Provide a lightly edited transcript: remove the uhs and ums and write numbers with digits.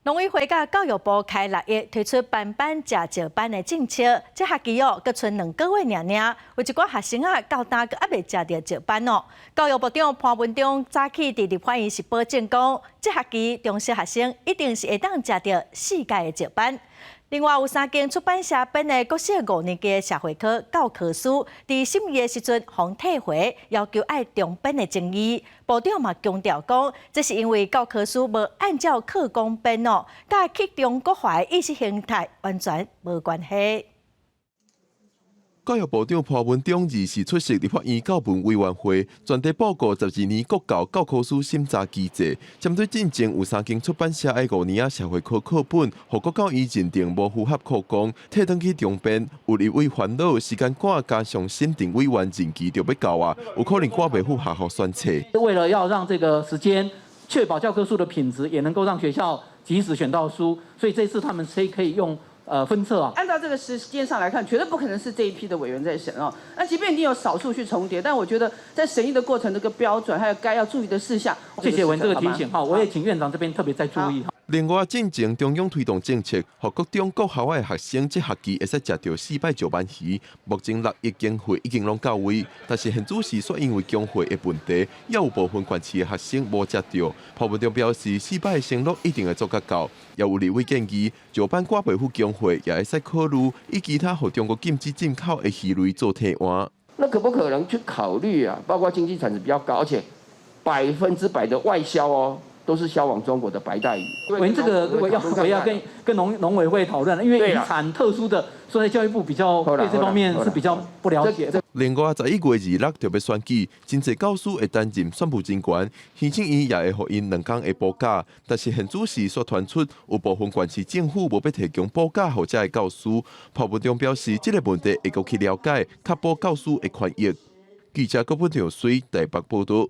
农委会甲教育部开6月推出班班食石班的政策，这学期阁剩2个月尔，有一寡学生到今阁还未食到石班哦。教育部长潘文忠早起伫立法院是保证讲，这学期中小学生一定是会当食到4届的石班。另外，有3间出版社编的国小5年级社会科教科书，伫审议的时阵互退回，要求爱重编的争议。部长嘛强调讲，这是因为教科书无按照课纲编哦，甲去中国化的意识形态完全无关系。教育部长潘文忠24日出席立法院教文委员会，专题报告12年国教教科书审查机制。针对进前有3间出版社的5年社会科课本，互国教院认定无符合课纲，退转去中编，有立委烦恼时间赶加上审定委员任期就要到啊，有可能赶袂赴学校选册。为了要让这个时间确保教科书的品质，也能够让学校及时选到书，所以这次他们可以用。分册啊，按照这个时间上来看，绝对不可能是这一批的委员在审哦。那即便一定有少数去重叠，但我觉得在审议的过程这个标准，还有该要注意的事项。谢谢委员这个提醒哈，我也请院长这边特别再注意。另外，进前中央推动政策，互各中各校的学生这学期会使食到4摆石斑鱼。目前6亿经费已经拢到位，但是现主时说因为经费的问题，也有部分县市的学生无食到。潘文忠表示，4摆的承诺一定会做甲到。也有立委建议，石斑挂袂赴经费，也会使考虑以其他互中国禁止进口的鱼类做替换。那可不可能去考虑啊？包括经济产值比较高，而且100%的外销哦。都是销往中国的白带鱼。委员，这个如果要跟农委会讨论，因为渔产特殊的，所以教育部比较对这方面是比较不了解。另外，11月26特别选举，真侪教师会担任选务人员，行政院也会互因2天的补假。但是现主时所传出，有部分县市政府无要提供补假予这教师。潘文忠表示，这个问题会搁去了解，确保教师的权益。记者郭本条随台北报道。